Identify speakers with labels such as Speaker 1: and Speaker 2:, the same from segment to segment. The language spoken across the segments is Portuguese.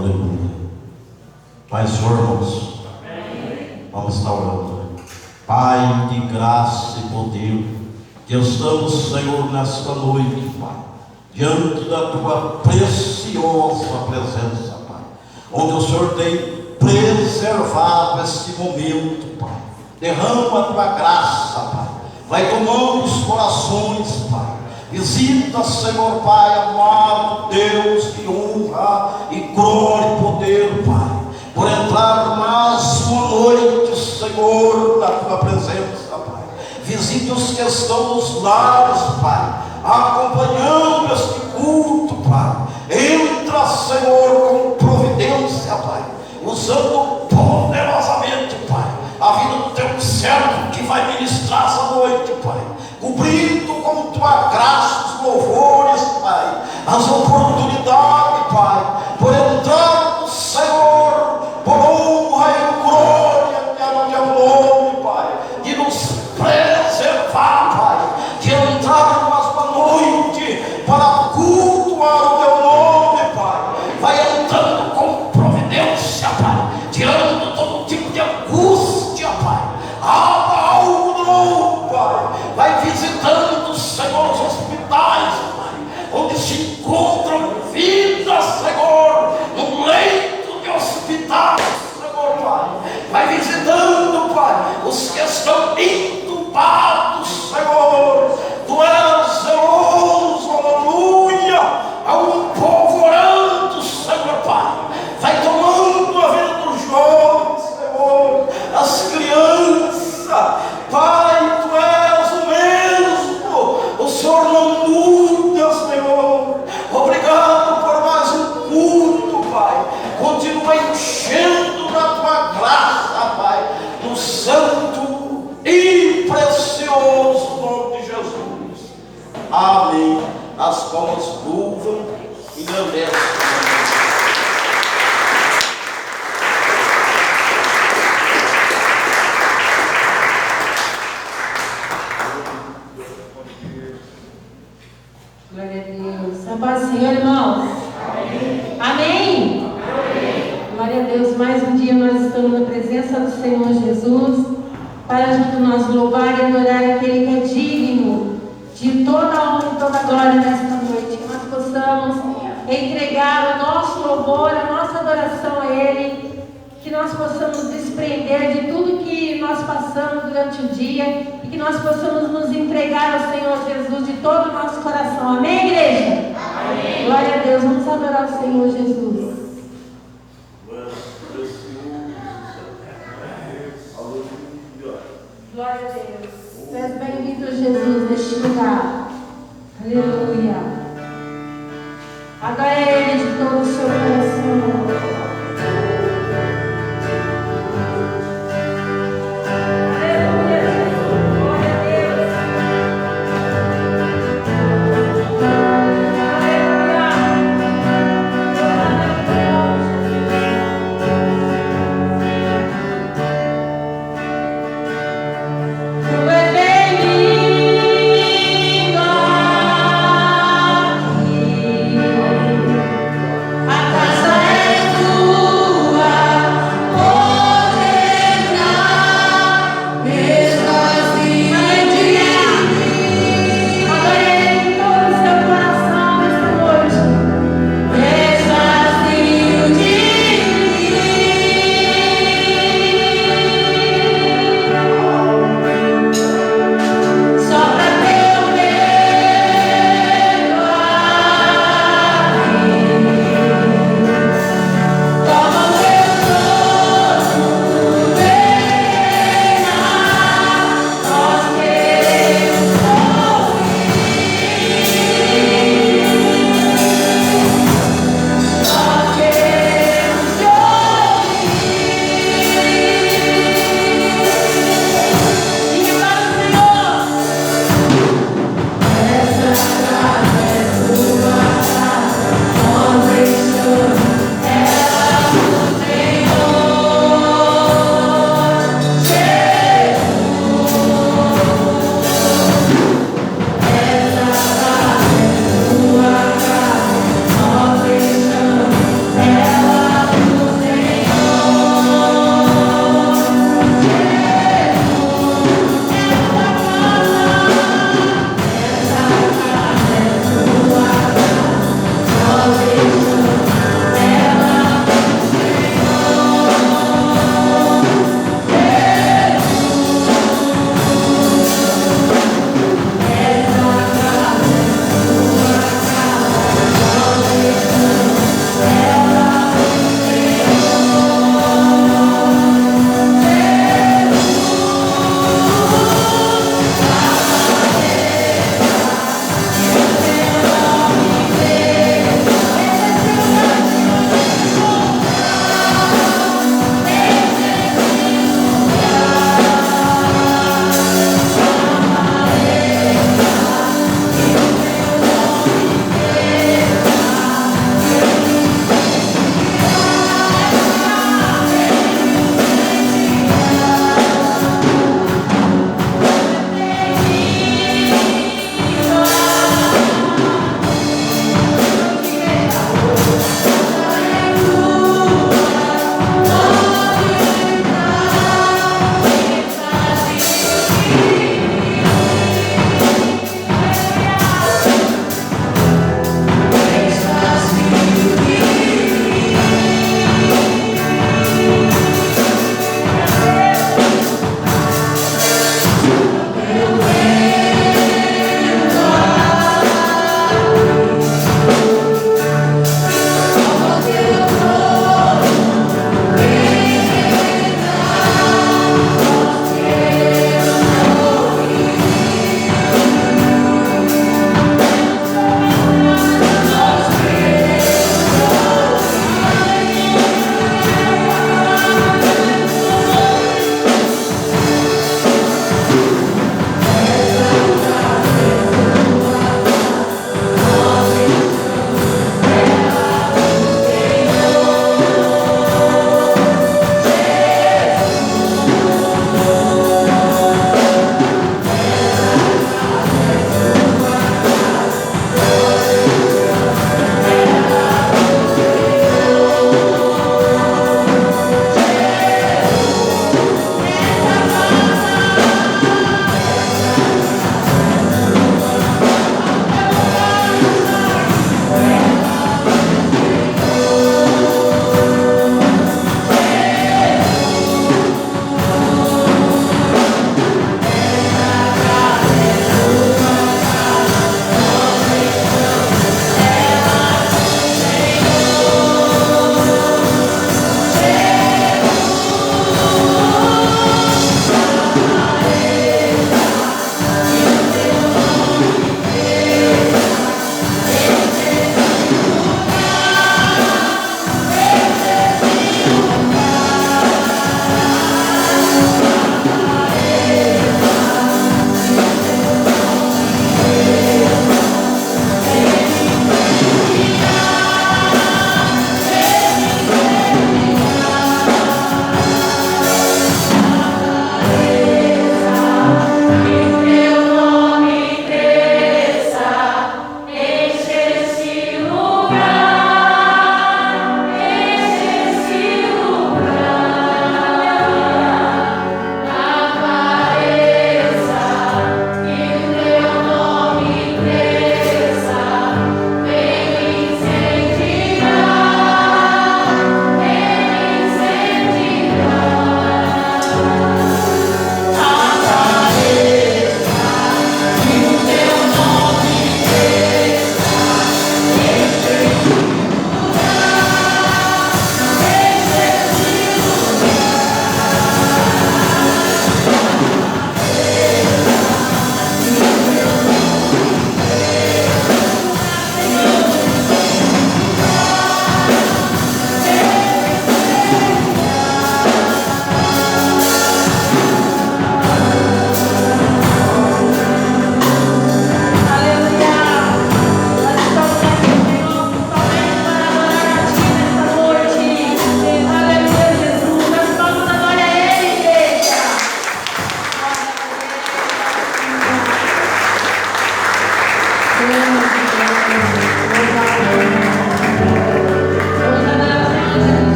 Speaker 1: Aleluia. Pai, Senhor, irmãos, vamos estar orando. Pai de graça e poder, que estamos, Senhor, nesta noite, Pai, diante da Tua preciosa presença, Pai, onde o Senhor tem preservado este momento, Pai. Derrama a Tua graça, Pai. Vai tomando os corações, Pai. Visita, Senhor, Pai amado, Deus de honra e glória e poder, Pai, por entrar mais uma noite, Senhor, na Tua presença, Pai. Visita os que estão nos lares, Pai, acompanhando este culto, Pai. Entra, Senhor, com providência, Pai, usando poderosamente, Pai, a vida do Teu servo que vai ministrar essa noite, Pai, cobrindo com Tua graça os louvores, Pai, as oportunidades, Pai, por entrar no Senhor, por honra e glória de Teu nome, Pai, de nos preservar, Pai, de entrarmos na noite para cultuar o Teu nome, Pai. Vai entrando com providência, Pai, tirando todo tipo de angústia, Pai. Algo novo, Pai. Vai visitando, Senhor, os hospitais, Pai, onde se encontram vidas, Senhor, no leito de hospital, Senhor, Pai. Vai visitando, Pai, os que estão entubados, Senhor. Tu és zeloso, aleluia, a um povo orando, Senhor, Pai. Vai tomando a vida dos jovens, Senhor, as crianças, Pai. Tu és o mesmo, o Senhor não muda, Senhor. Obrigado por mais um culto, Pai. Continua enchendo da Tua graça, Pai, no santo e precioso nome de Jesus. Amém. As palmas louvam e agradecem.
Speaker 2: Glória a Deus. A paz do Senhor, irmãos. Amém. Amém. Amém. Glória a Deus. Mais um dia nós estamos na presença do Senhor Jesus, para junto nós louvar e adorar aquele que é digno de toda a honra e toda a glória nesta noite. Que nós possamos entregar o nosso louvor, a nossa adoração a Ele. Que nós possamos desprender de tudo que nós passamos durante o dia e que nós possamos nos entregar ao Senhor Jesus de todo o nosso coração. Amém, igreja? Amém. Glória a Deus. Vamos adorar o Senhor Jesus. Glória a Deus. Seja bem-vindo, Jesus, neste lugar. Aleluia. Adore a Ele de todo o seu coração.
Speaker 3: A casa é tua.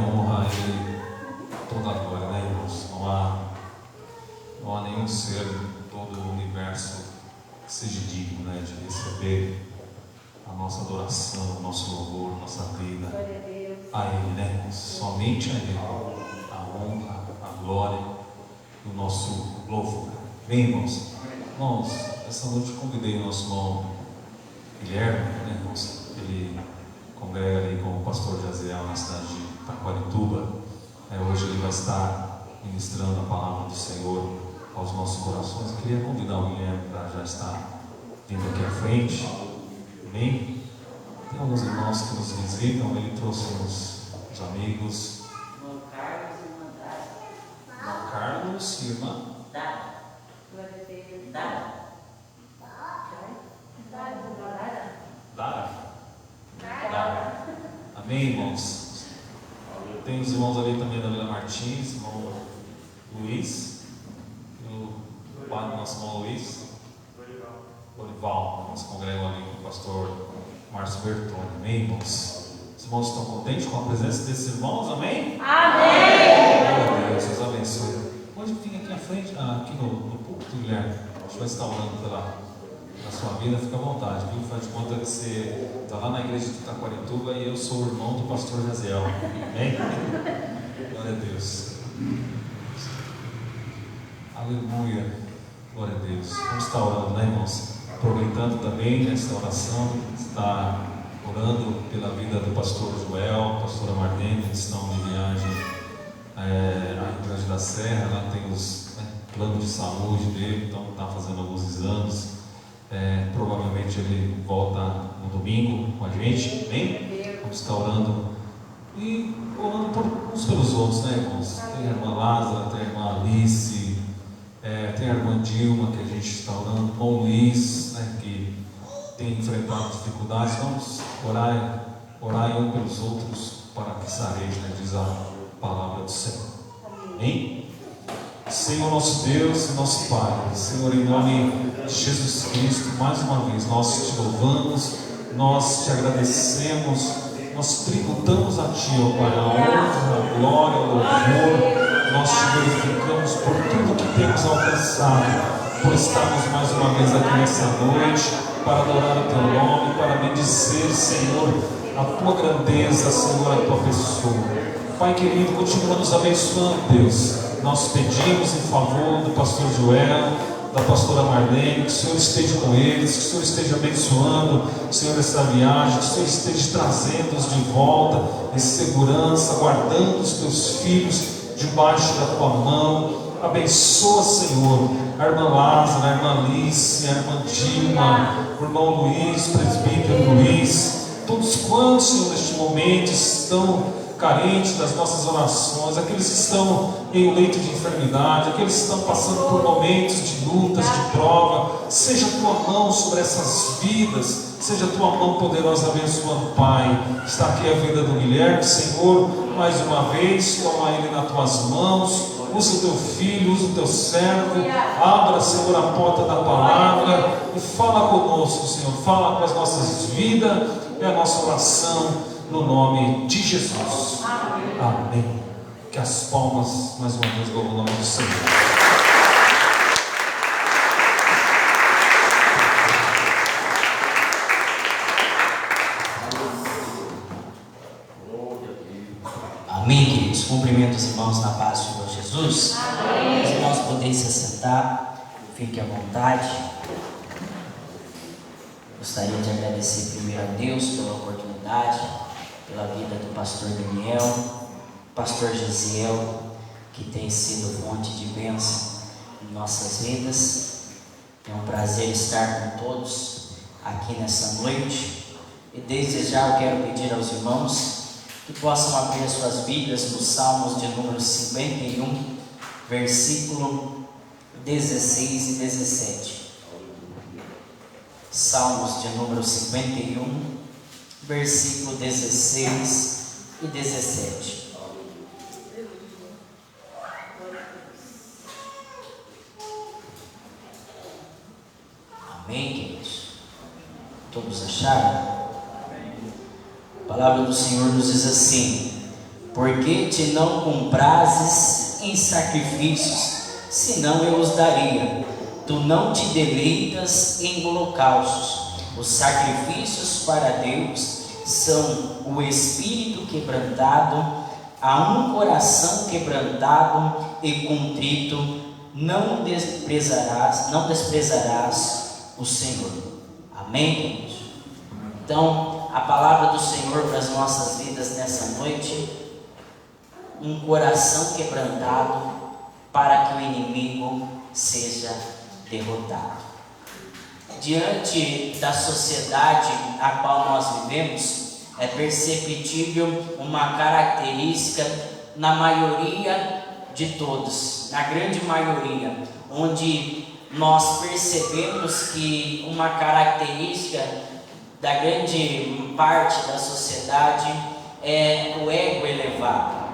Speaker 3: honra a Ele toda a glória, né, irmãos? Não há nenhum ser em todo o universo que seja digno, né, de receber a nossa adoração, o nosso louvor, a nossa vida a Ele, né, irmãos? Somente a Ele a honra, a glória e o nosso louvor. Bem, irmãos? Irmãos, essa noite eu convidei o nosso irmão Guilherme, né, irmãos? Ele congrega ali com o pastor Jaziel na cidade de Taquarituba. Hoje ele vai estar ministrando a palavra do Senhor aos nossos corações. Eu queria convidar o Guilherme para já estar vindo aqui à frente. Amém? Tem alguns irmãos que nos visitam. Ele trouxe uns amigos. Irmão Carlos e irmã Dara. Amém, irmãos? Tem os irmãos ali também da Vila Martins, irmão Luiz, e o pai do nosso irmão Luiz, Dorival. Nós congregamos ali com o pastor Márcio Bertoni. Amém, irmãos? Os irmãos estão contentes com a presença desses irmãos? Amém? Amém! Glória a Deus, Deus abençoe. Pode vir aqui à frente, aqui no púlpito, Guilherme. A gente vai estar orando pela sua vida, fica à vontade, viu? Faz de conta que você está lá na igreja de Taquarituba e eu sou o irmão do pastor Jaziel. Amém? Glória a Deus. Aleluia. Glória a Deus. Vamos estar orando, né, irmãos? Aproveitando também nesta oração, está orando pela vida do pastor Joel, pastora Marlene, que estão em viagem a Rio Grande da Serra. Lá tem os planos de saúde dele, então está fazendo alguns exames. Provavelmente ele volta no domingo com a gente, amém? Vamos estar orando e orando uns pelos outros, né, irmãos? Tem a irmã Lázara, tem a irmã Alice, tem a irmã Dilma, que a gente está orando, o irmão Luiz, né, que tem enfrentado dificuldades. Vamos orar uns pelos outros para que sareje, né, diz a palavra do Senhor. Amém? Senhor nosso Deus e nosso Pai, Senhor, em nome de Jesus Cristo, mais uma vez nós te louvamos, nós te agradecemos, nós tributamos a Ti, ó Pai, a honra, a glória, o louvor. Nós te glorificamos por tudo que temos alcançado, por estarmos mais uma vez aqui nessa noite para adorar o Teu nome, para bendizer, Senhor, a Tua grandeza, Senhor, a Tua pessoa. Pai querido, continua nos abençoando, Deus. Nós pedimos em favor do pastor Joel, da pastora Marlene, que o Senhor esteja com eles, que o Senhor esteja abençoando, Senhor, essa viagem, que o Senhor esteja trazendo-os de volta em segurança, guardando os teus filhos debaixo da tua mão. Abençoa, Senhor, a irmã Lázara, a irmã Alice, a irmã Dilma, o irmão Luiz, presbítero Luiz, todos quantos, Senhor, neste momento estão carentes das nossas orações, aqueles que estão em um leito de enfermidade, aqueles que estão passando por momentos de lutas, de prova. Seja a tua mão sobre essas vidas, seja a tua mão poderosa abençoando, Pai. Está aqui a vida do Guilherme, Senhor, mais uma vez, toma ele nas tuas mãos, usa o teu filho, usa o teu servo, abra, Senhor, a porta da palavra e fala conosco, Senhor, fala com as nossas vidas. É a nossa oração no nome de Jesus. Amém. Que as palmas mais uma vez louvam o nome do Senhor.
Speaker 4: Amém, queridos. Cumprimento os irmãos na paz do Senhor Jesus. Amém. Os irmãos podem se assentar, fiquem à vontade. Gostaria de agradecer primeiro a Deus pela oportunidade, pela vida do pastor Daniel, pastor Gisiel, que tem sido fonte de bênção em nossas vidas. É um prazer estar com todos aqui nessa noite. E desde já eu quero pedir aos irmãos que possam abrir as suas Bíblias nos Salmos de número 51, versículo 16 e 17. Salmos de número 51, versículo 16 e 17. Amém, queridos? Todos acharam? A palavra do Senhor nos diz assim: Porque te não comprases em sacrifícios, senão eu os daria. Tu não te deleitas em holocaustos. Os sacrifícios para Deus são o espírito quebrantado, a um coração quebrantado e contrito, não desprezarás o Senhor. Amém, queridos? Então, a palavra do Senhor para as nossas vidas nessa noite: um coração quebrantado para que o inimigo seja derrotado. Diante da sociedade a qual nós vivemos, é perceptível uma característica na maioria de todos, na grande maioria, onde nós percebemos que uma característica da grande parte da sociedade é o ego elevado,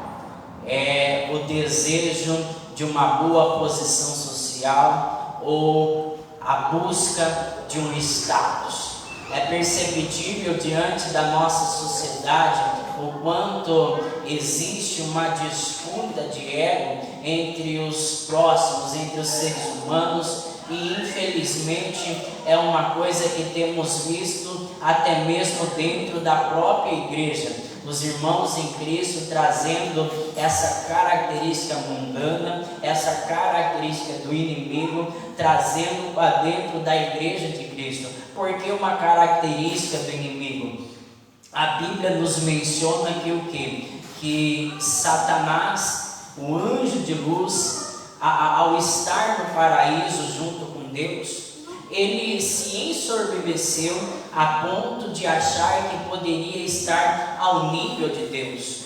Speaker 4: é o desejo de uma boa posição social ou a busca de um status. É perceptível diante da nossa sociedade o quanto existe uma disputa de ego entre os próximos, entre os seres humanos, e infelizmente é uma coisa que temos visto até mesmo dentro da própria igreja. Os irmãos em Cristo trazendo essa característica mundana, essa característica do inimigo, trazendo para dentro da igreja de Cristo. Porque uma característica do inimigo, a Bíblia nos menciona que o quê? Que Satanás, o anjo de luz, ao estar no paraíso junto com Deus, ele se ensoberbeceu a ponto de achar que poderia estar ao nível de Deus.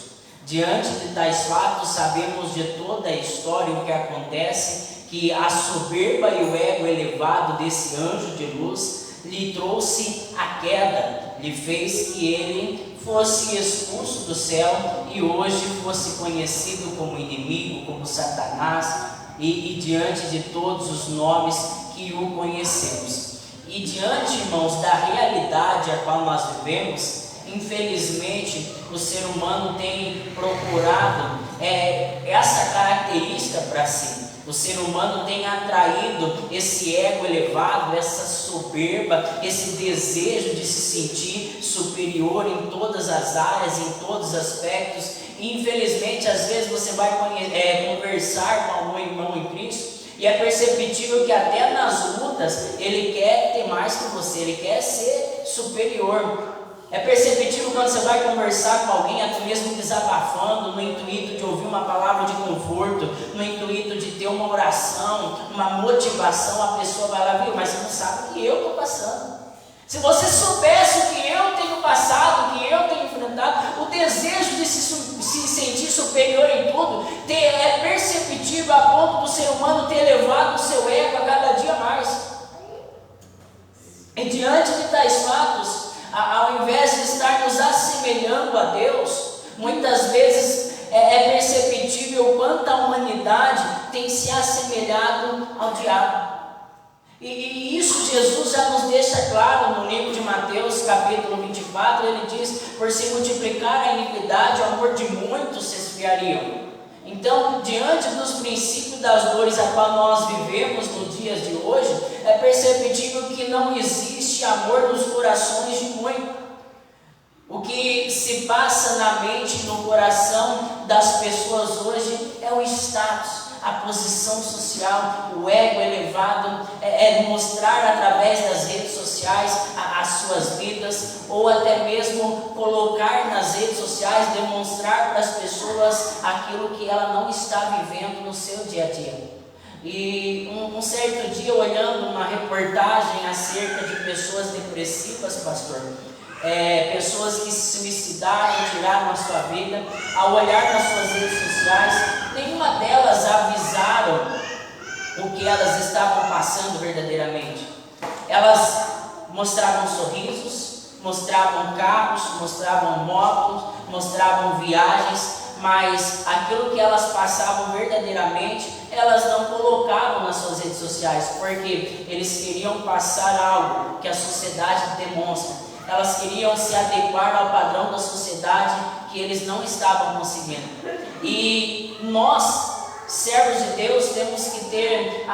Speaker 4: Diante de tais fatos, sabemos de toda a história o que acontece, que a soberba e o ego elevado desse anjo de luz lhe trouxe a queda, lhe fez que ele fosse expulso do céu e hoje fosse conhecido como inimigo, como Satanás, e diante de todos os nomes que o conhecemos. E diante, irmãos, da realidade a qual nós vivemos, infelizmente o ser humano tem procurado essa característica para si. O ser humano tem atraído esse ego elevado, essa soberba, esse desejo de se sentir superior em todas as áreas, em todos os aspectos. E infelizmente, às vezes você vai conversar com algum irmão em Cristo e é perceptível que até nas lutas ele quer ter mais que você, ele quer ser superior. É perceptível quando você vai conversar com alguém, até mesmo desabafando, no intuito de ouvir uma palavra de conforto, no intuito de ter uma oração, uma motivação, a pessoa vai lá, viu, mas você não sabe o que eu estou passando. Se você soubesse o que eu tenho passado, o que eu tenho enfrentado, o desejo de se sentir superior em tudo, é perceptível a ponto do ser humano ter elevado o seu ego a cada dia mais. E diante de tais fatos, ao invés de estar nos assemelhando a Deus, muitas vezes é perceptível o quanto a humanidade tem se assemelhado ao diabo. E isso Jesus já nos deixa claro no livro de Mateus, capítulo 24, ele diz: por se multiplicar a iniquidade, o amor de muitos se esfriariam. Então, diante dos princípios das dores a qual nós vivemos nos dias de hoje, é perceptível que não existe amor nos corações de muitos. O que se passa na mente e no coração das pessoas hoje é o status, a posição social, o ego elevado, mostrar através das redes sociais as suas vidas, ou até mesmo colocar nas redes sociais, demonstrar para as pessoas aquilo que ela não está vivendo no seu dia a dia. E um certo dia, olhando uma reportagem acerca de pessoas depressivas, pastor, pessoas que se suicidaram, tiraram a sua vida, ao olhar nas suas redes sociais, nenhuma delas avisaram o que elas estavam passando verdadeiramente. Elas mostravam sorrisos, mostravam carros, mostravam motos, mostravam viagens, mas aquilo que elas passavam verdadeiramente, elas não colocavam nas suas redes sociais, porque eles queriam passar algo que a sociedade demonstra. Elas queriam se adequar ao padrão da sociedade que eles não estavam conseguindo. E nós, servos de Deus, temos que ter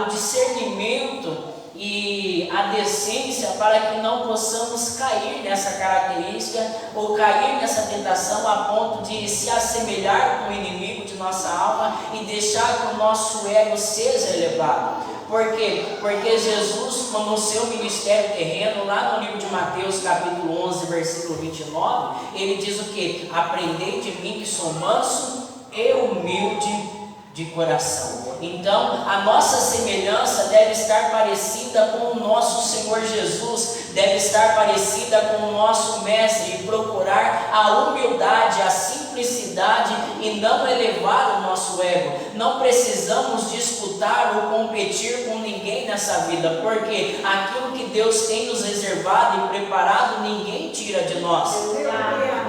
Speaker 4: o discernimento e a decência para que não possamos cair nessa característica ou cair nessa tentação a ponto de se assemelhar com o inimigo de nossa alma e deixar que o nosso ego seja elevado. Por quê? Porque Jesus, no seu ministério terreno, lá no livro de Mateus, capítulo 11, versículo 29, ele diz o que? Aprendei de mim que sou manso e humilde de coração. Então, a nossa semelhança deve estar parecida com o nosso Senhor Jesus, deve estar parecida com o nosso Mestre, e procurar a humildade, a simplicidade e não elevar o nosso ego. Não precisamos disputar ou competir com ninguém nessa vida, porque aquilo que Deus tem nos reservado e preparado, ninguém tira de nós.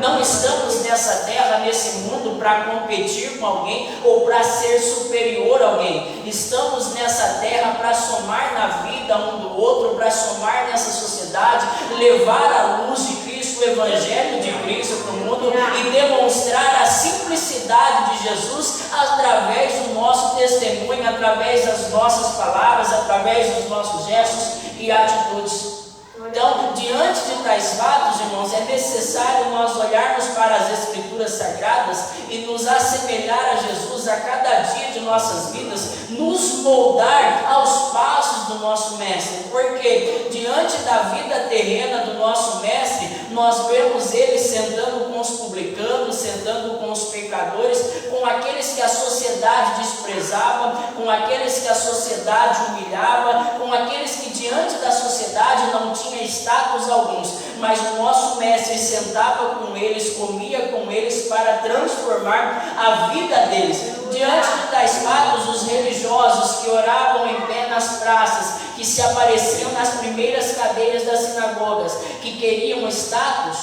Speaker 4: Não estamos nessa terra, nesse mundo, para competir com alguém ou para ser superior a alguém. Estamos nessa terra para somar na vida um do outro, para somar nessa sociedade, levar a luz de Cristo, o Evangelho de Cristo para o mundo e demonstrar a simplicidade de Jesus através do nosso testemunho, através das nossas palavras, através dos nossos gestos e atitudes. Então, diante de tais fatos, irmãos, é necessário nós olharmos para as Escrituras Sagradas e nos assemelhar a Jesus a cada dia de nossas vidas, nos moldar aos passos do nosso Mestre, porque diante da vida terrena do nosso Mestre, nós vemos Ele sentando com os publicanos, sentando com os pecadores, com aqueles que a sociedade desprezava, com aqueles que a sociedade humilhava, com aqueles que diante da sociedade não tinha status alguns, mas o nosso Mestre sentava com eles, comia com eles para transformar a vida deles. Diante de tais fatos, os religiosos que oravam em pé nas praças, que se apareciam nas primeiras cadeiras das sinagogas, que queriam status,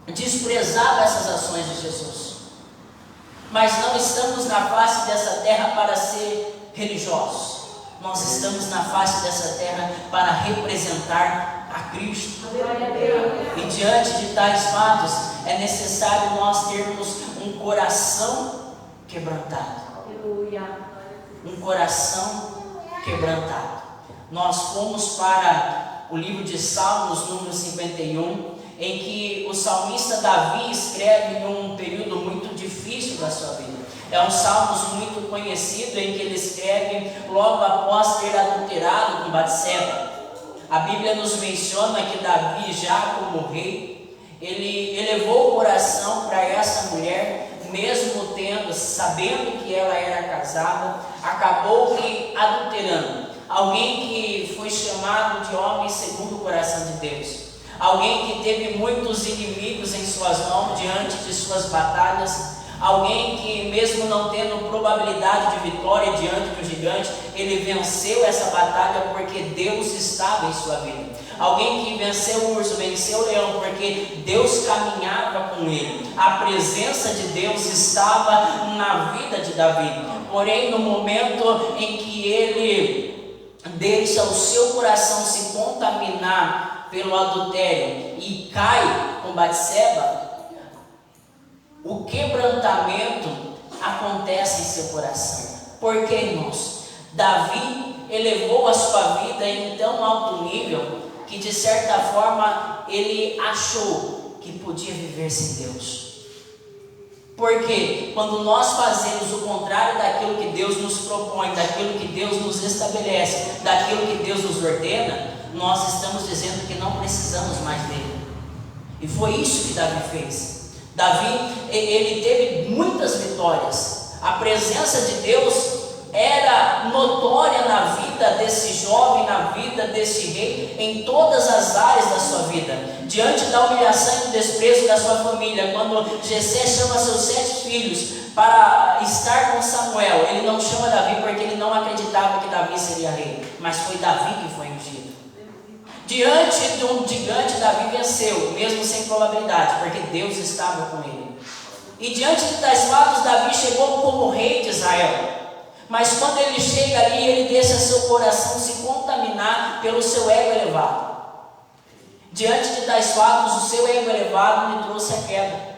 Speaker 4: desprezavam essas ações de Jesus. Mas não estamos na face dessa terra para ser religiosos. Nós estamos na face dessa terra para representar a Cristo. E diante de tais fatos, é necessário nós termos um coração quebrantado. Um coração quebrantado. Nós fomos para o livro de Salmos, número 51, em que o salmista Davi escreve em um período muito difícil da sua vida. É um salmos muito conhecido, em que ele escreve logo após ter adulterado com Batseba. A Bíblia nos menciona que Davi, já como rei, ele elevou o coração para essa mulher, mesmo sabendo que ela era casada, acabou que adulterando. Alguém que foi chamado de homem segundo o coração de Deus. Alguém que teve muitos inimigos em suas mãos diante de suas batalhas. Alguém que, mesmo não tendo probabilidade de vitória diante do gigante, ele venceu essa batalha porque Deus estava em sua vida. Alguém que venceu o urso, venceu o leão, porque Deus caminhava com ele. A presença de Deus estava na vida de Davi. Porém, no momento em que ele deixa o seu coração se contaminar pelo adultério e cai com Batseba, o quebrantamento acontece em seu coração. Por que, irmãos? Davi elevou a sua vida em tão alto nível que, de certa forma, ele achou que podia viver sem Deus. Porque quando nós fazemos o contrário daquilo que Deus nos propõe, daquilo que Deus nos estabelece, daquilo que Deus nos ordena, nós estamos dizendo que não precisamos mais dele. E foi isso que Davi fez. Davi, ele teve muitas vitórias. A presença de Deus era notória na vida desse jovem, na vida desse rei, em todas as áreas da sua vida. Diante da humilhação e do desprezo da sua família, quando Jessé chama seus 7 filhos para estar com Samuel, ele não chama Davi porque ele não acreditava que Davi seria rei, mas foi Davi que foi ungido. Diante de um gigante, Davi venceu, mesmo sem probabilidade, porque Deus estava com ele. E diante de tais fatos, Davi chegou como rei de Israel. Mas quando ele chega ali, ele deixa seu coração se contaminar pelo seu ego elevado. Diante de tais fatos, o seu ego elevado lhe trouxe a queda.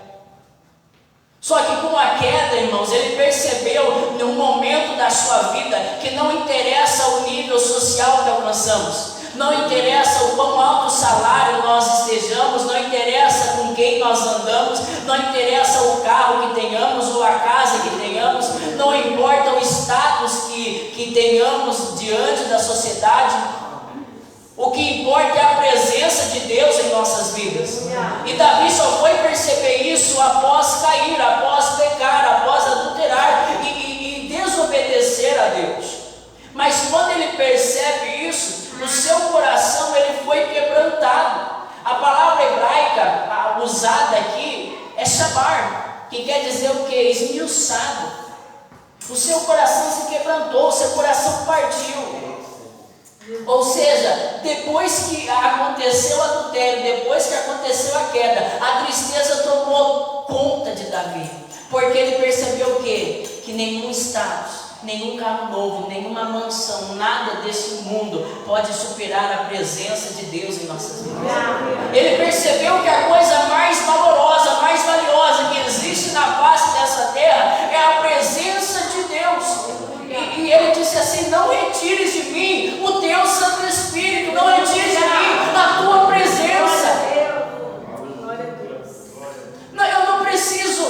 Speaker 4: Só que com a queda, irmãos, ele percebeu num momento da sua vida que não interessa o nível social que alcançamos, não interessa o quão alto salário nós estejamos, não interessa com quem nós andamos, não interessa o carro que tenhamos ou a casa que tenhamos, não importa o status que tenhamos diante da sociedade. O que importa é a presença de Deus em nossas vidas. E Davi só foi perceber isso após cair, após pecar, após adulterar e desobedecer a Deus. Mas quando ele percebe isso, no seu coração ele foi quebrantado. A palavra hebraica usada aqui é shabar, que quer dizer o que? Esmiuçado. O seu coração se quebrantou, o seu coração partiu. Ou seja, depois que aconteceu o adultério, depois que aconteceu a queda, a tristeza tomou conta de Davi, porque ele percebeu o quê? Que nenhum status, nenhum carro novo, nenhuma mansão, nada desse mundo pode superar a presença de Deus em nossas vidas. Ele percebeu que a coisa mais valorosa, mais valiosa que existe na face dessa terra é a presença de Deus. E ele disse assim: não retires de mim o teu Santo Espírito, não retires de mim a tua presença. Não, eu não preciso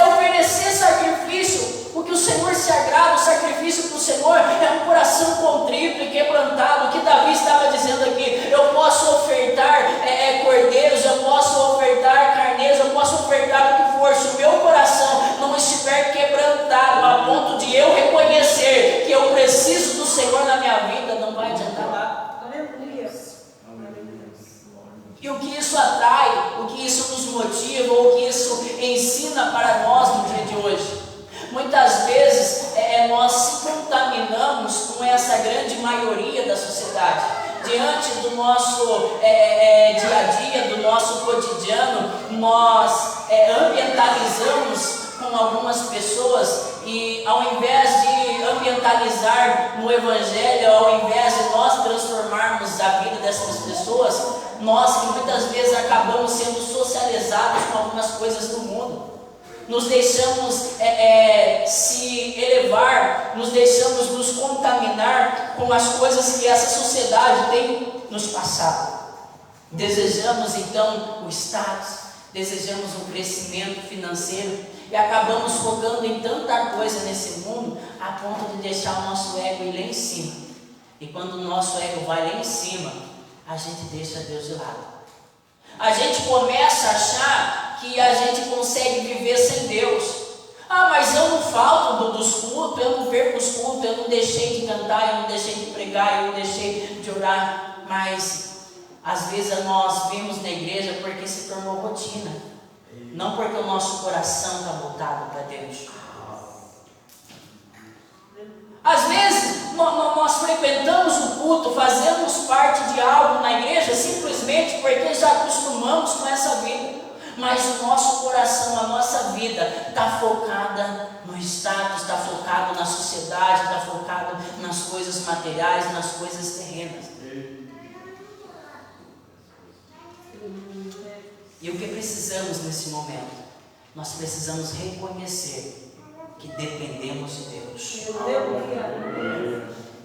Speaker 4: oferecer sacrifício, porque o Senhor se agrada. O sacrifício para o Senhor é um coração contrito e quebrantado. O que Davi estava dizendo aqui: eu posso ofertar cordeiros, eu posso ofertar carneiros, eu posso ofertar o que for, se o meu coração não estiver quebrantado a ponto de eu reconhecer que eu preciso do Senhor na minha vida, não vai adiantar nada. E o que isso atrai, o que isso nos motiva, ou o que isso ensina para nós no dia de hoje? Muitas vezes nós se contaminamos com essa grande maioria da sociedade. Diante do nosso dia a dia, do nosso cotidiano, nós ambientalizamos com algumas pessoas, e ao invés de ambientalizar no Evangelho, ao invés de nós transformarmos a vida dessas pessoas, nós que muitas vezes acabamos sendo socializados com algumas coisas do mundo. Nos deixamos se elevar, nos deixamos nos contaminar com as coisas que essa sociedade tem nos passado. Desejamos então o status, desejamos um crescimento financeiro e acabamos focando em tanta coisa nesse mundo a ponto de deixar o nosso ego ir lá em cima. E quando o nosso ego vai lá em cima, a gente deixa Deus de lado. A gente começa a achar que a gente consegue viver sem Deus. Ah, mas eu não falto dos cultos, eu não perco os cultos, eu não deixei de cantar, eu não deixei de pregar, eu não deixei de orar. Mas às vezes nós vimos na igreja porque se tornou rotina, não porque o nosso coração está voltado para Deus. Às vezes nós frequentamos o culto, fazemos parte de algo na igreja simplesmente porque já acostumamos com essa vida. Mas o nosso coração, a nossa vida está focada no status, está focado na sociedade, está focado nas coisas materiais, nas coisas terrenas. E o que precisamos nesse momento? Nós precisamos reconhecer que dependemos de Deus.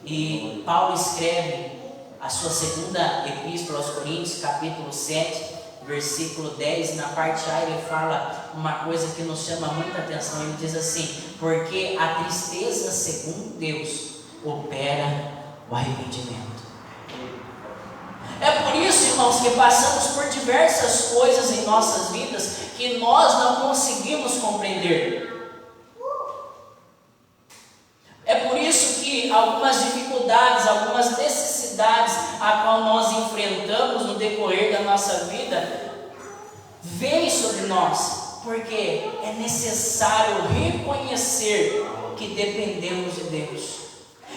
Speaker 4: E Paulo escreve a sua segunda epístola aos Coríntios, capítulo 7, versículo 10, na parte A ele fala uma coisa que nos chama muita atenção. Ele diz assim: porque a tristeza, segundo Deus, opera o arrependimento. É por isso, irmãos, que passamos por diversas coisas em nossas vidas que nós não conseguimos compreender. É por isso que algumas dificuldades, algumas necessidades a qual nós enfrentamos no decorrer da nossa vida vêm sobre nós, porque é necessário reconhecer que dependemos de Deus.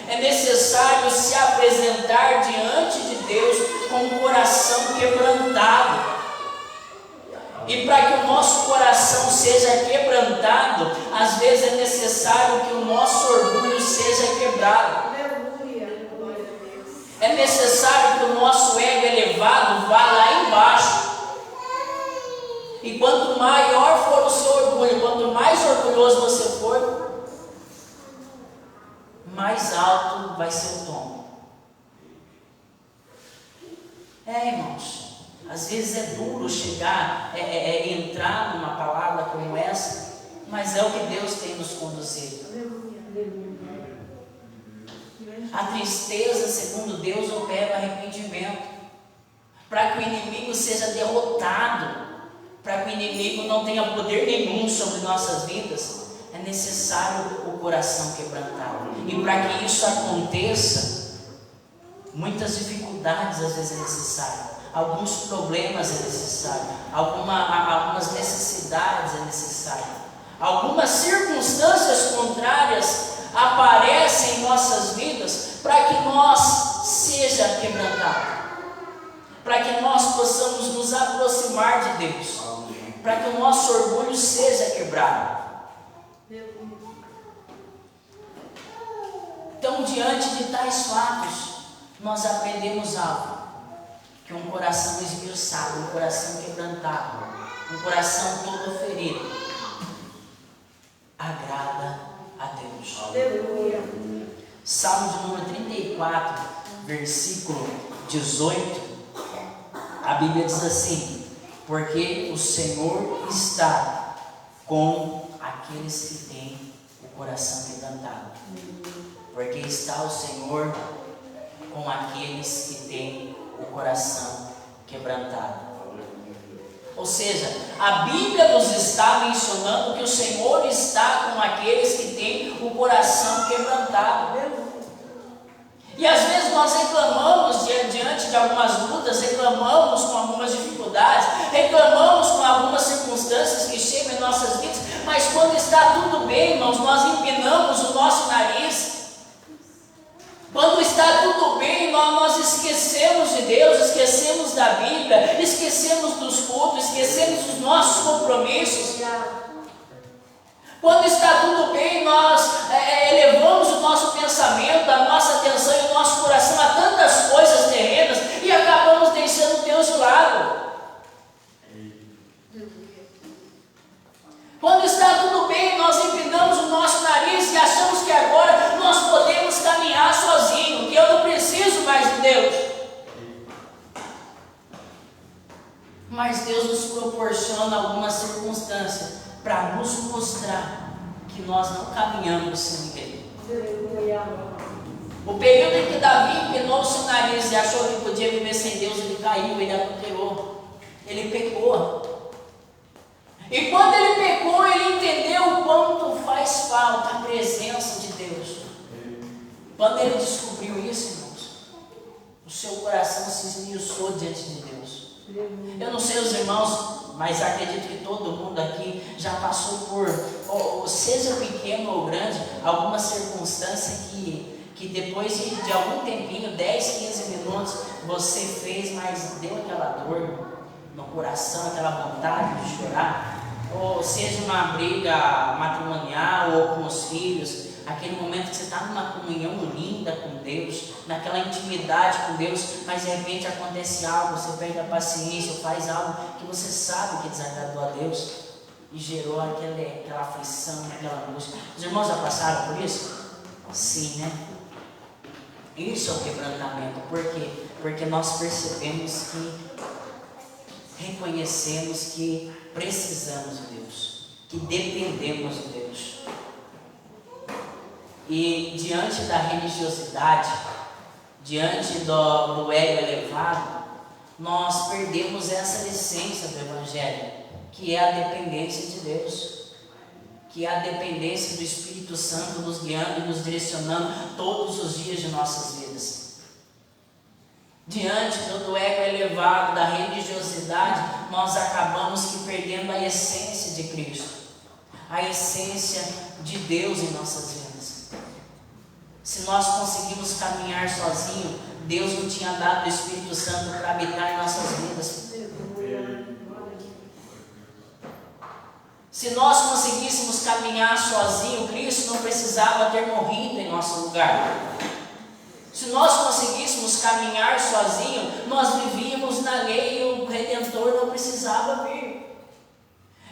Speaker 4: É necessário se apresentar diante de Deus com o coração quebrantado. E para que o nosso coração seja quebrantado, às vezes é necessário que o nosso orgulho seja quebrado. É necessário que o nosso ego elevado vá lá embaixo E quanto maior for o seu orgulho, quanto mais orgulhoso você for, mais alto vai ser o tom. Irmãos, às vezes é duro chegar, entrar numa palavra como essa, mas é o que Deus tem nos conduzido. A tristeza, segundo Deus, opera o arrependimento, para que o inimigo seja derrotado, para que o inimigo não tenha poder nenhum sobre nossas vidas. É necessário o coração quebrantado, e para que isso aconteça, muitas dificuldades às vezes é necessário, alguns problemas é necessário, algumas necessidades é necessário, algumas circunstâncias contrárias aparecem em nossas vidas para que nós seja quebrantado, para que nós possamos nos aproximar de Deus, para que o nosso orgulho seja quebrado. Então, diante de tais fatos, nós aprendemos algo, que um coração esmiuçado, um coração quebrantado, um coração todo ferido, agrada a Deus.
Speaker 2: Aleluia.
Speaker 4: Salmo de número 34, versículo 18, a Bíblia diz assim: porque o Senhor está com aqueles que têm o coração quebrantado. Porque está o Senhor com aqueles que têm o coração quebrantado. Ou seja, a Bíblia nos está mencionando que o Senhor está com aqueles que têm o coração quebrantado. E às vezes nós reclamamos diante de algumas lutas, reclamamos com algumas dificuldades, reclamamos com algumas circunstâncias que chegam em nossas vidas, mas quando está tudo bem, irmãos, nós empinamos o nosso nariz. Quando está tudo bem, nós esquecemos de Deus, esquecemos da Bíblia, esquecemos dos cultos, esquecemos dos nossos compromissos. Quando está tudo bem, nós elevamos o nosso pensamento, a nossa atenção e o nosso coração a tantas coisas terrenas e acabamos deixando Deus de lado. Quando está tudo bem, nós empinamos o nosso nariz e achamos que agora nós podemos caminhar sozinho, que eu não preciso mais de Deus. Mas Deus nos proporciona alguma circunstância para nos mostrar que nós não caminhamos sem Ele. O período em que Davi empinou o seu nariz e achou que podia viver sem Deus, ele caiu, ele adulterou, ele pecou. E quando ele pecou, ele entendeu o quanto faz falta a presença de Deus. Quando ele descobriu isso, irmãos, o seu coração se esmiuçou diante de Deus. Eu não sei os irmãos, mas acredito que todo mundo aqui já passou por, seja pequeno ou grande, alguma circunstância que depois de algum tempinho, 10, 15 minutos, você fez, mas deu aquela dor no coração, aquela vontade de chorar, ou seja uma briga matrimonial ou com os filhos, aquele momento que você está numa comunhão linda com Deus, naquela intimidade com Deus, mas de repente acontece algo, você perde a paciência, ou faz algo que você sabe que desagradou a Deus e gerou aquela aflição, aquela angústia. Os irmãos já passaram por isso? Sim, né? Isso é o quebrantamento. Por quê? Porque nós percebemos reconhecemos que precisamos de Deus, que dependemos de Deus. E diante da religiosidade, diante do ego elevado, nós perdemos essa essência do Evangelho, que é a dependência de Deus, que é a dependência do Espírito Santo nos guiando e nos direcionando todos os dias de nossas vidas. Diante do ego elevado, da religiosidade, nós acabamos que perdendo a essência de Cristo, a essência de Deus em nossas vidas. Se nós conseguimos caminhar sozinho, Deus não tinha dado o Espírito Santo para habitar em nossas vidas. Se nós conseguíssemos caminhar sozinho, Cristo não precisava ter morrido em nosso lugar. Se nós conseguíssemos caminhar sozinho, nós vivíamos na lei e o Redentor não precisava vir.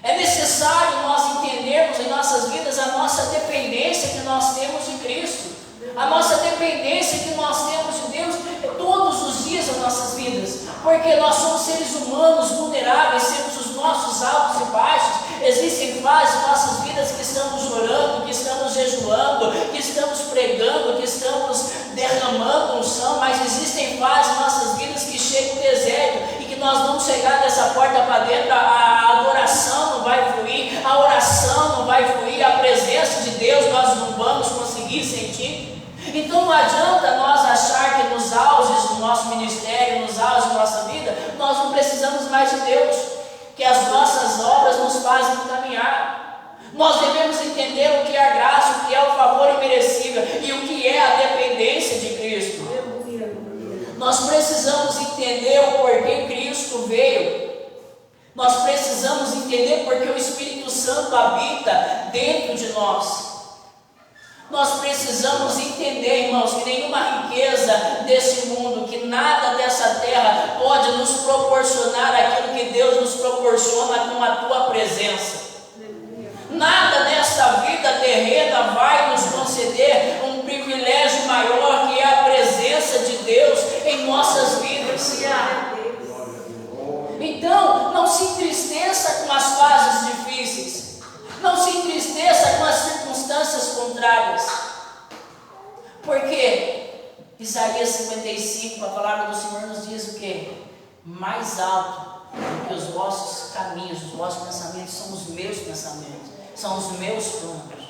Speaker 4: É necessário nós entendermos em nossas vidas a nossa dependência que nós temos de Cristo, a nossa dependência que nós temos de Deus todos os dias das nossas vidas, porque nós somos seres humanos vulneráveis, temos os nossos altos e baixos. Existem fases em nossas vidas que estamos orando, que estamos jejuando, que estamos pregando, que estamos derramando unção, mas existem fases em nossas vidas que chega o deserto e que nós vamos chegar dessa porta para dentro, a adoração não vai fluir, a oração não vai fluir, a presença de Deus nós não vamos conseguir sentir. Então não adianta nós achar que nos auges do nosso ministério, nos auges da nossa vida, nós não precisamos mais de Deus, que as nossas obras nos fazem caminhar. Nós devemos entender o que é a graça, o que é o favor imerecível e o que é a dependência de Cristo. Nós precisamos entender o porquê Cristo veio. Nós precisamos entender porque o Espírito Santo habita dentro de nós. Nós precisamos entender, irmãos, que nenhuma riqueza desse mundo, que nada dessa terra pode nos proporcionar aquilo que Deus nos proporciona com a tua presença. Nada nesta vida terrena vai nos conceder um privilégio maior, que é a presença de Deus em nossas vidas. Então, não se entristeça com as fases difíceis. Não se entristeça com as circunstâncias contrárias. Porque Isaías 55, a palavra do Senhor nos diz o quê? Mais alto do que os vossos caminhos, os vossos pensamentos são os meus pensamentos, são os meus planos.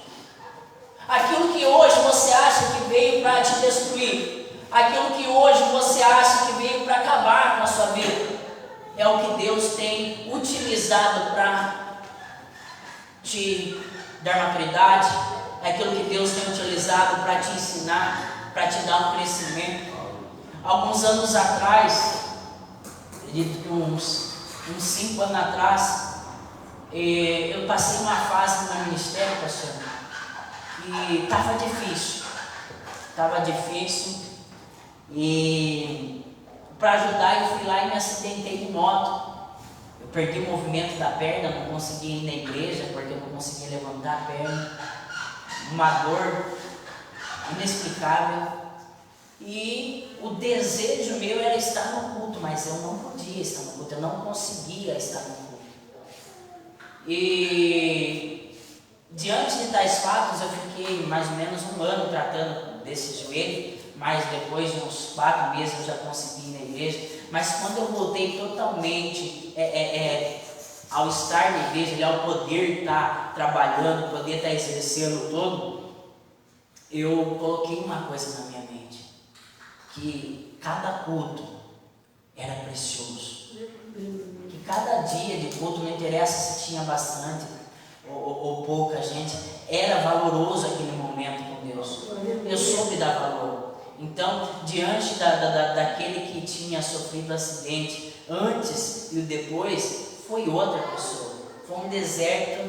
Speaker 4: Aquilo que hoje você acha que veio para te destruir, aquilo que hoje você acha que veio para acabar com a sua vida, é o que Deus tem utilizado para te dar maturidade, é aquilo que Deus tem utilizado para te ensinar, para te dar um crescimento. Alguns anos atrás, acredito que uns 5 anos atrás, eu passei uma fase no meu ministério, pastor, e estava difícil, e para ajudar eu fui lá e me acidentei de moto. Eu perdi o movimento da perna, não conseguia ir na igreja porque eu não conseguia levantar a perna. Uma dor inexplicável. E o desejo meu era estar no culto, mas eu não podia estar no culto, eu não conseguia estar no culto. E diante de tais fatos, eu fiquei mais ou menos 1 ano tratando desse joelho, mas depois de uns 4 meses eu já consegui ir na igreja. Mas quando eu voltei totalmente ao estar na igreja, ao poder estar trabalhando, poder estar exercendo todo, eu coloquei uma coisa na minha mente, que cada culto era precioso, que cada dia de culto, não interessa se tinha bastante ou pouca gente, era valoroso aquele momento com Deus. Eu soube dar valor. Então, diante daquele que tinha sofrido acidente antes e depois, foi outra pessoa. Foi um deserto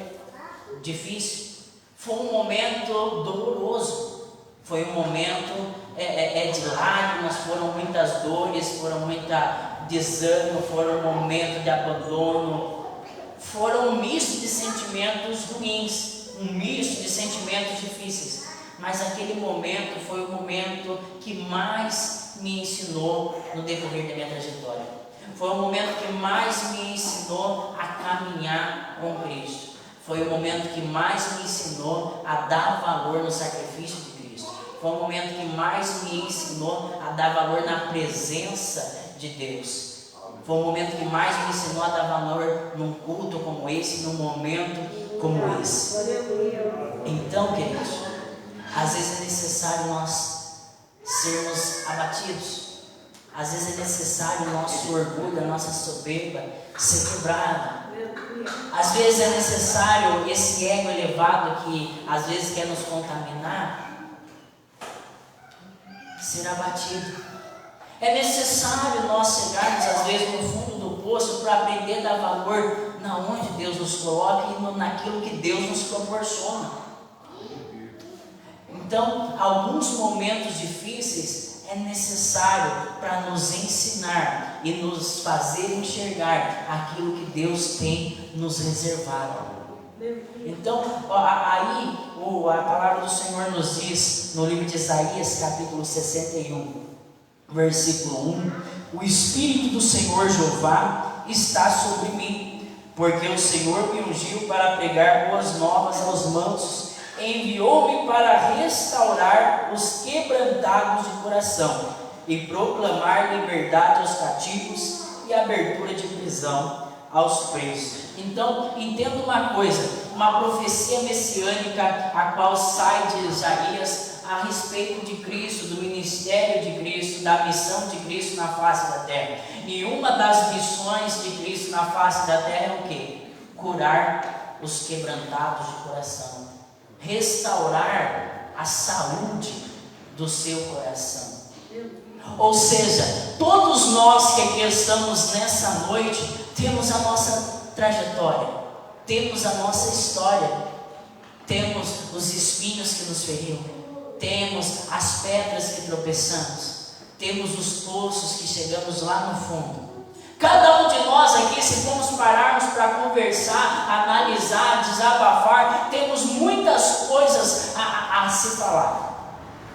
Speaker 4: difícil, foi um momento doloroso, foi um momento de lágrimas, foram muitas dores, foram muita desânimo, foram um momento de abandono, foram um misto de sentimentos ruins, um misto de sentimentos difíceis. Mas aquele momento foi o momento que mais me ensinou no decorrer da minha trajetória. Foi o momento que mais me ensinou a caminhar com Cristo. Foi o momento que mais me ensinou a dar valor no sacrifício de Cristo. Foi o momento que mais me ensinou a dar valor na presença de Deus. Foi o momento que mais me ensinou a dar valor num culto como esse, num momento como esse. Então, queridos, às vezes é necessário nós sermos abatidos. Às vezes é necessário o nosso orgulho, a nossa soberba ser quebrada. Às vezes é necessário esse ego elevado que às vezes quer nos contaminar ser abatido. É necessário nós chegarmos às vezes no fundo do poço para aprender a dar valor na onde Deus nos coloca e naquilo que Deus nos proporciona. Então, alguns momentos difíceis é necessário para nos ensinar e nos fazer enxergar aquilo que Deus tem nos reservado. Então, aí a palavra do Senhor nos diz, no livro de Isaías, capítulo 61, versículo 1: o Espírito do Senhor Jeová está sobre mim, porque o Senhor me ungiu para pregar boas novas aos mansos, enviou-me para restaurar os quebrantados de coração e proclamar liberdade aos cativos e abertura de prisão aos presos. Então, entenda uma coisa, uma profecia messiânica a qual sai de Isaías a respeito de Cristo, do ministério de Cristo, da missão de Cristo na face da terra. E uma das missões de Cristo na face da terra é o quê? Curar os quebrantados de coração, restaurar a saúde do seu coração. Ou seja, todos nós que aqui estamos nessa noite temos a nossa trajetória, temos a nossa história, temos os espinhos que nos feriram, temos as pedras que tropeçamos, temos os poços que chegamos lá no fundo. Cada um de nós aqui, se formos pararmos para conversar, analisar, desabafar, temos muitas coisas a se falar.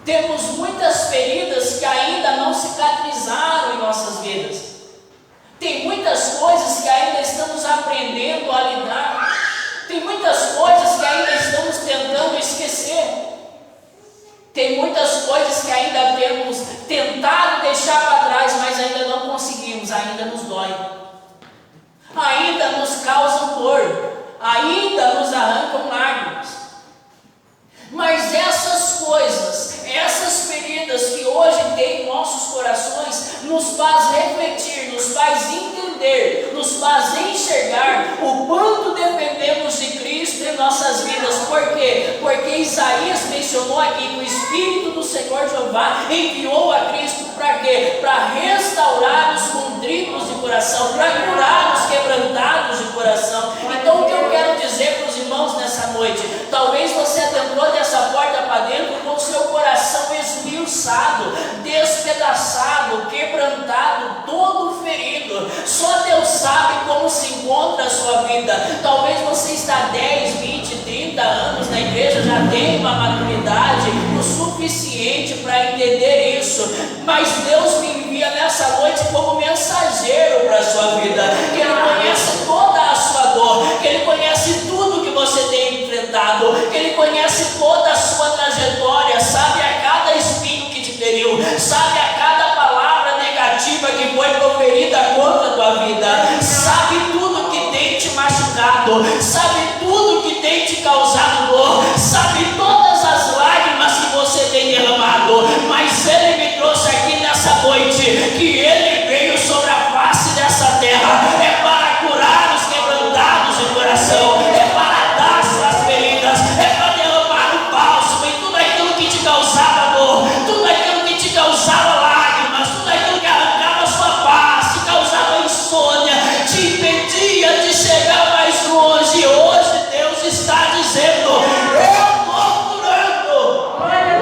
Speaker 4: Temos muitas feridas que ainda não cicatrizaram em nossas vidas. Tem muitas coisas que ainda estamos aprendendo a lidar. Tem muitas coisas que ainda estamos tentando esquecer. Tem muitas coisas que ainda temos tentado deixar para trás, mas ainda não conseguimos, ainda nos dói. Ainda nos causam dor. Ainda nos arrancam lágrimas. Mas essas coisas, essas feridas que hoje tem em nossos corações, nos faz refletir, nos faz entender, nos faz enxergar o quanto dependemos de Cristo em nossas vidas. Por quê? Porque Isaías mencionou aqui que o Espírito do Senhor Jeová enviou a Cristo para quê? Para restaurar os contritos de coração, para curar os quebrantados de coração. Então o que eu quero dizer para os irmãos nessa noite, talvez você adentrou dessa porta para dentro com o seu coração esmiuçado, despedaçado, quebrantado, todo ferido. Só Deus sabe como se encontra a sua vida. Talvez você está 10, 20, 30 anos na igreja, já tem uma maturidade o suficiente para entender isso, mas Deus me envia nessa noite como mensageiro para a sua vida, que Ele conhece toda a sua dor, que Ele conhece tudo que você tem enfrentado, que Ele conhece toda a sua trajetória, sabe a cada espinho que te feriu, sabe a cada palavra negativa que foi proferida contra a tua vida, sabe tudo que tem te machucado, sabe tudo que tem te causado dor, sabe todas as lágrimas que você tem derramado, mas Ele me trouxe aqui nessa noite, que Ele veio sobre a face dessa terra, é para curar os quebrantados de coração, é para dar suas feridas, é para derramar o bálsamo em tudo aquilo que te causava dor, tudo aquilo que te causava lágrimas, tudo aquilo que arrancava sua paz, te causava insônia, te impedia de chegar mais longe. Hoje Deus está dizendo: eu estou curando.
Speaker 2: Glória a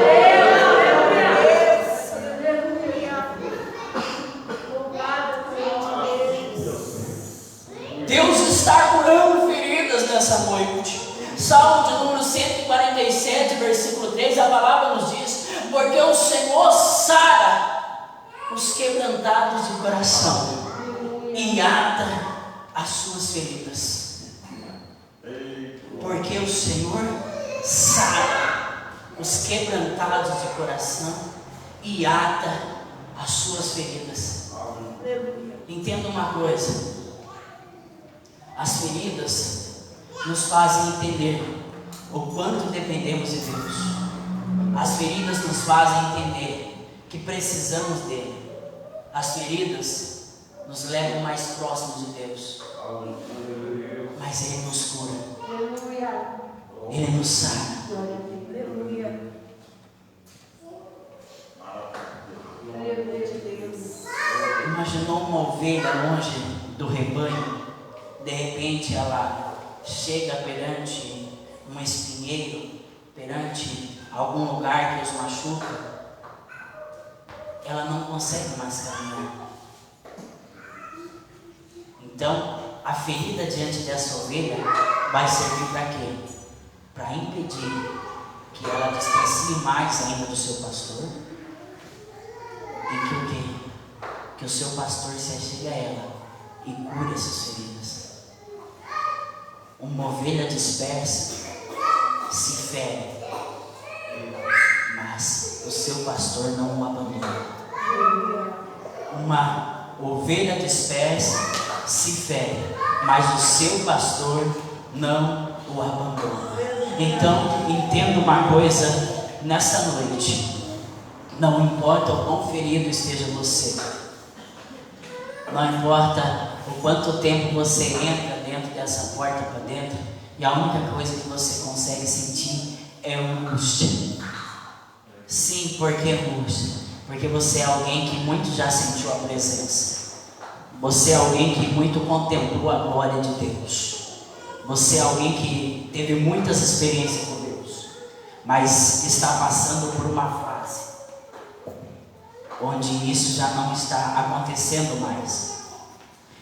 Speaker 4: Deus está curando feridas nessa noite. Salmo de número 147, versículo 3, a palavra nos diz: porque o Senhor sara os quebrantados de coração e ata as suas feridas. Porque o Senhor sara os quebrantados de coração e ata as suas feridas. Entenda uma coisa: as feridas nos fazem entender o quanto dependemos de Deus. As feridas nos fazem entender que precisamos dele. As feridas nos levam mais próximos de Deus. Mas Ele nos cura, Ele nos sara. Imaginou uma ovelha longe do rebanho? De repente ela chega perante um espinheiro, perante algum lugar que os machuca. ela não consegue mais caminhar. Então, a ferida diante dessa ovelha vai servir para quê? Para impedir que ela distancie mais ainda do seu pastor e que o quê? Que o seu pastor se achegue a ela e cure essas feridas. Uma ovelha dispersa se fere, mas o seu pastor não o abandona. Uma ovelha dispersa se fere, mas o seu pastor não o abandona. Então, entenda uma coisa nessa noite: não importa o quão ferido esteja você, não importa o quanto tempo você entra dentro dessa porta para dentro, e a única coisa que você consegue sentir é angústia. Sim, por que angústia? Porque você é alguém que muito já sentiu a presença. Você é alguém que muito contemplou a glória de Deus. Você é alguém que teve muitas experiências com Deus, mas está passando por uma fase onde isso já não está acontecendo mais.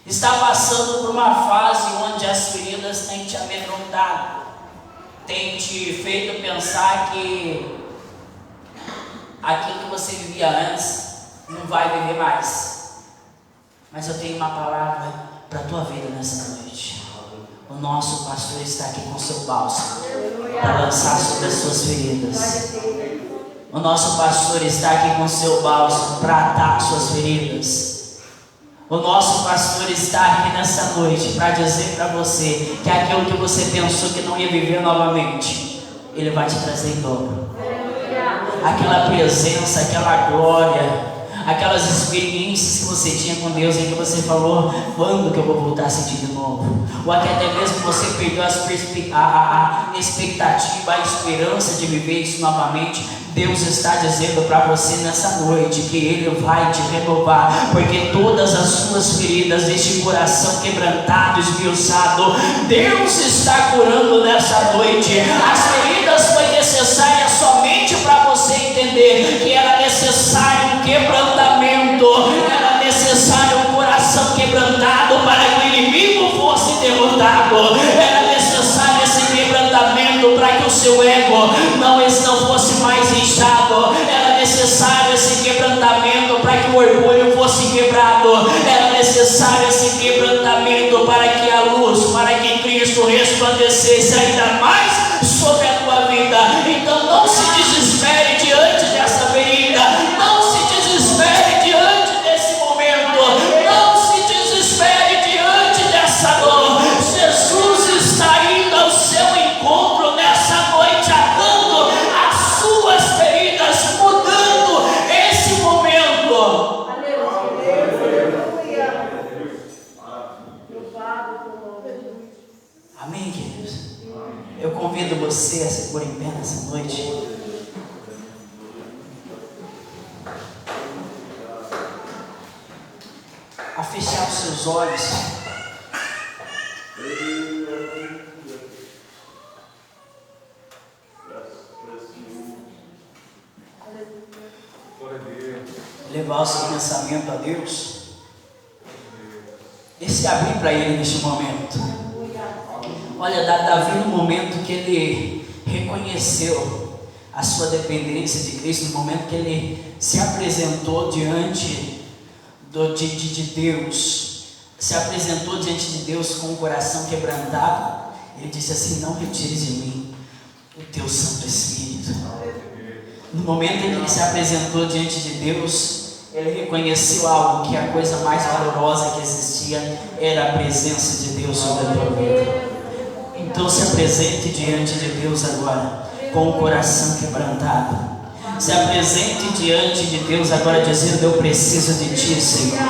Speaker 4: Está passando por uma fase onde as feridas têm te amedrontado, têm te feito pensar que aquilo que você vivia antes não vai viver mais. Mas eu tenho uma palavra para a tua vida nessa noite. O nosso pastor está aqui com o seu bálsamo para lançar sobre as suas feridas. O nosso pastor está aqui com o seu bálsamo para atar suas feridas. O nosso pastor está aqui nessa noite para dizer para você que aquilo que você pensou que não ia viver novamente, Ele vai te trazer em dobro. Aquela presença, aquela glória, aquelas experiências que você tinha com Deus, em que você falou: quando que eu vou voltar a sentir de novo? Ou até mesmo você perdeu a expectativa, a esperança de viver isso novamente. Deus está dizendo para você nessa noite que Ele vai te renovar, porque todas as suas feridas, este coração quebrantado, esmiuçado, Deus está curando nessa noite. As feridas foi necessária somente para você entender que era necessário um quebrantamento, era necessário um coração quebrantado para que o inimigo fosse derrotado, era necessário esse quebrantamento para que o seu ego não fosse mais inchado, era necessário esse quebrantamento para que o orgulho fosse quebrado, era necessário esse quebrantamento para que a luz, para que Cristo resplandecesse ainda mais sobre a tua vida. Então não se desespere diante dessa ferida, não se desespere diante desse momento, não se desespere diante dessa dor. Jesus está indo ao seu encontro nessa noite, atando as suas feridas, mudando esse momento. Amém, queridos? Eu convido você a se pôr em pé nessa noite. A fechar os seus olhos. Levar o seu pensamento a Deus e se abrir para Ele neste momento. Olha, Davi, no momento que ele reconheceu a sua dependência de Cristo, no momento que ele se apresentou diante de Deus, se apresentou diante de Deus com o coração quebrantado, ele disse assim: não retires de mim o teu Santo Espírito. No momento em que ele se apresentou diante de Deus, ele reconheceu algo, que a coisa mais valorosa que existia era a presença de Deus sobre a tua vida. Então se apresente diante de Deus agora com o coração quebrantado. Se apresente diante de Deus agora dizendo: eu preciso de Ti, Senhor.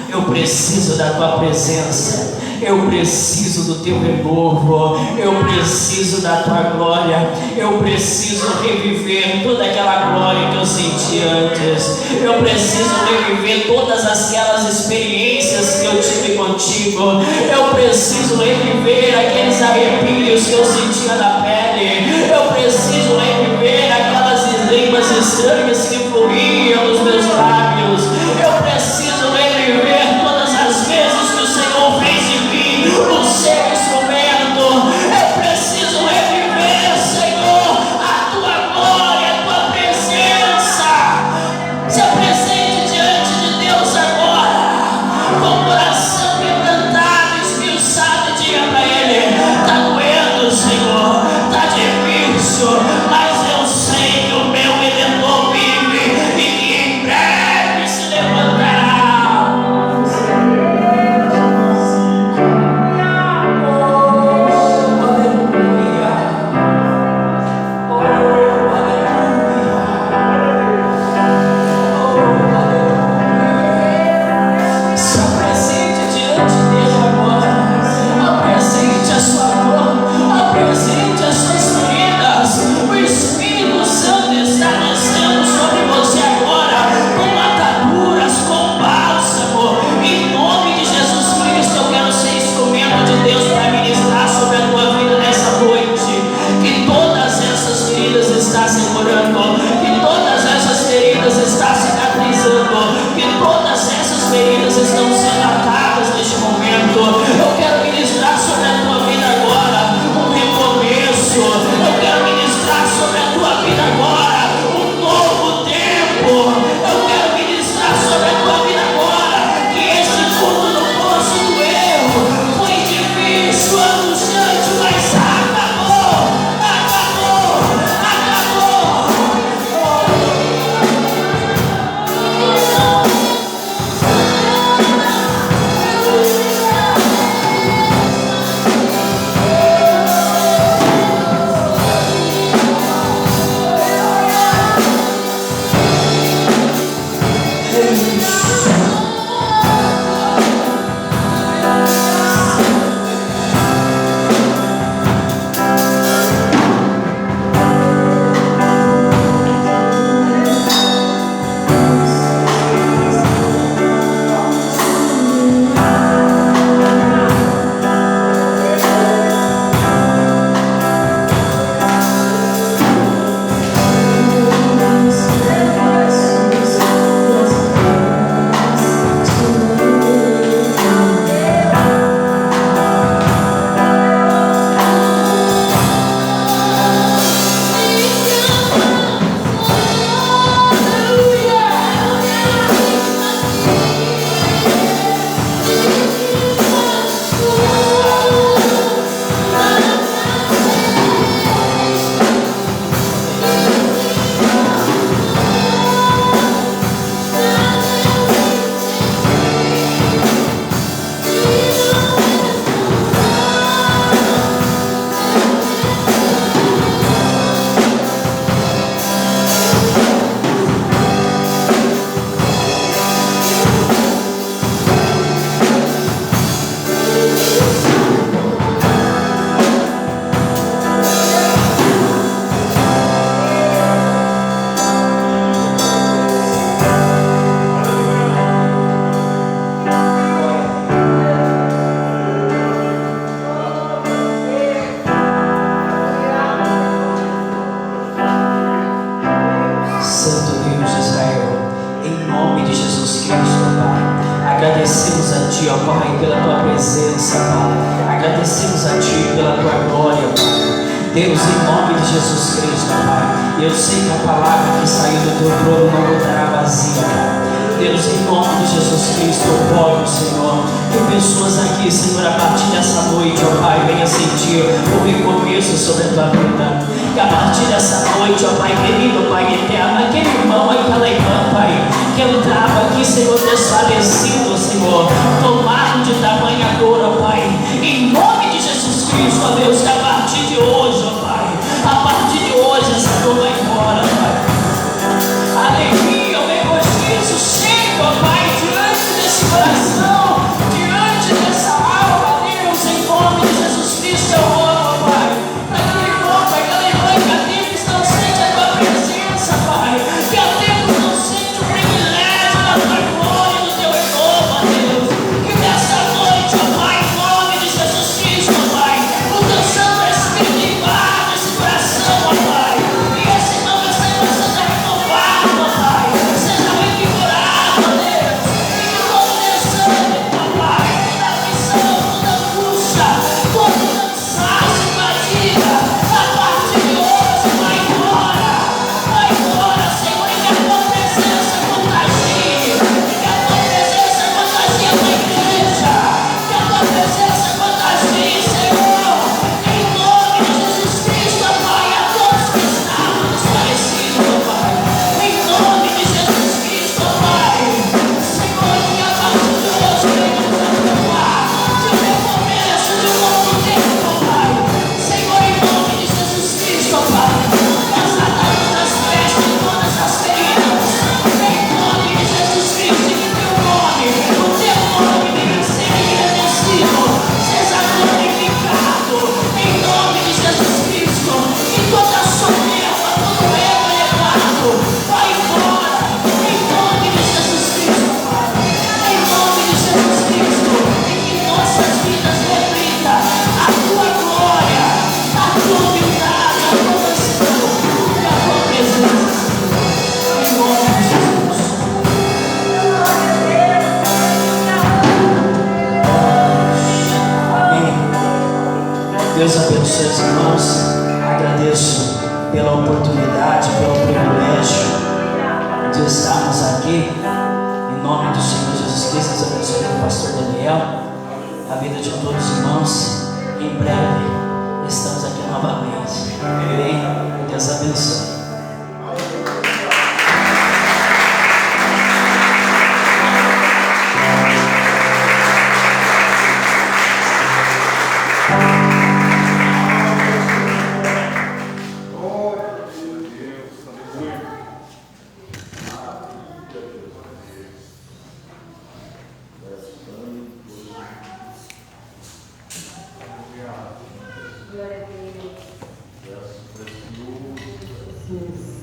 Speaker 4: Eu preciso da Tua presença. Eu preciso do Teu renovo. Eu preciso da Tua glória. Eu preciso reviver toda aquela glória que eu senti antes. Eu preciso reviver todas aquelas experiências que eu tive contigo. Eu preciso reviver aqueles arrepios que eu sentia na pele. Eu preciso reviver aquelas línguas estranhas que fluíam nos meus lábios. Agradecemos a Ti, ó Pai, pela Tua presença, Pai. Agradecemos a Ti pela Tua glória, Pai. Deus, em nome de Jesus Cristo, Pai. Eu sei que a palavra que saiu do Teu trono não voltará vazia, Pai. Deus, em nome de Jesus Cristo, eu oro, Senhor, que pessoas aqui, Senhor, a partir dessa noite, ó Pai, venha sentir o recomeço sobre a Tua vida. Que a partir dessa noite, ó Pai querido, Pai eterno, aquele irmão, aquela irmã, Pai, que entrava aqui, Senhor, desfalecido, Senhor, tomado de tamanha dor, ó Pai, em nome de Jesus Cristo, ó Deus, que a partir de hoje, ó Pai, a partir de hoje, essa dor vai embora, Pai. Alegria, o regocijo chega, ó Pai, diante desse coração, diante dessa alma, Deus, em nome de Jesus Cristo, eu oro, ó Pai, para aquele irmão, para aquela irmã que há tempos não sente a Tua presença, Pai, que há tempos não sente o privilégio da Tua glória, do Teu renovo, ó Deus, que nessa noite, ó Pai, em nome de Jesus Cristo, ó Pai, o Teu Santo Espírito invade esse coração, ó Pai, e esse irmão, essa irmã seja renovado, ó Pai, seja revigorado, ó Deus, e que todo desânimo, ó Pai, toda aflição, toda angústia, todo cansaço, fadiga, a partir de hoje vai embora, Senhor, e que a Tua presença contagie, que a Tua presença contagie a Tua igreja, que a Tua presença contagie, Senhor, em nome de Jesus Cristo, ó Pai, a todos que estavam desfalecidos, ó Pai, em nome de Jesus Cristo, ó Pai, Senhor, que a partir de hoje venhamos a provar de um recomeço, de um novo tempo, ó Pai, Senhor, em nome de Jesus Cristo, ó Pai, nós atamos as festas de todas as feridas, em nome de Jesus Cristo, e que Teu nome, o Teu nome venha a ser agradecido, seja glorificado, em nome de Jesus Cristo, e toda soberba, todo ego elevado, vai embora, em nome de Jesus Cristo, Pai, em nome de Jesus Cristo, e que nossas vidas reflitam a Tua glória, a Tua humildade, a Tua mansidão, e a Tua presença, em nome de Jesus. Amém. Deus abençoe os irmãos. Agradeço pela oportunidade, pelo privilégio de estarmos aqui. Em nome do Senhor Jesus Cristo, Deus abençoe o pastor Daniel, a vida de todos os irmãos. Em breve estamos aqui novamente. Amém. Deus abençoe.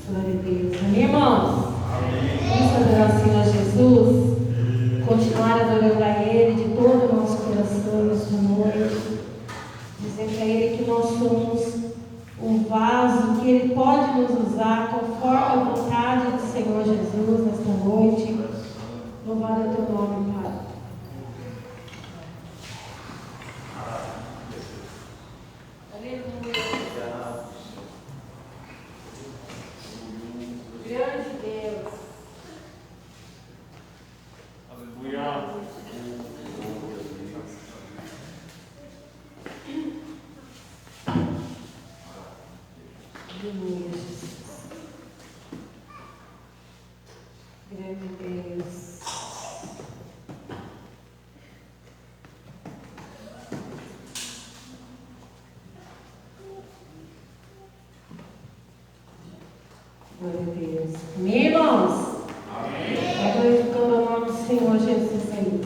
Speaker 2: Glória a Deus. Amém, irmãos? Vamos adorar o Senhor Jesus, continuar adorando a Ele de todo o nosso coração nesta noite, dizer para Ele que nós somos um vaso, que Ele pode nos usar conforme a vontade do Senhor Jesus nesta noite. Louvado é Teu nome, Pai. Aleluia. Grande Deus.
Speaker 3: Aleluia.
Speaker 2: Aleluia, Jesus. Grande Deus. Glória a Deus. Amém, irmãos? Amém. Glorificando o nome do Senhor Jesus aí.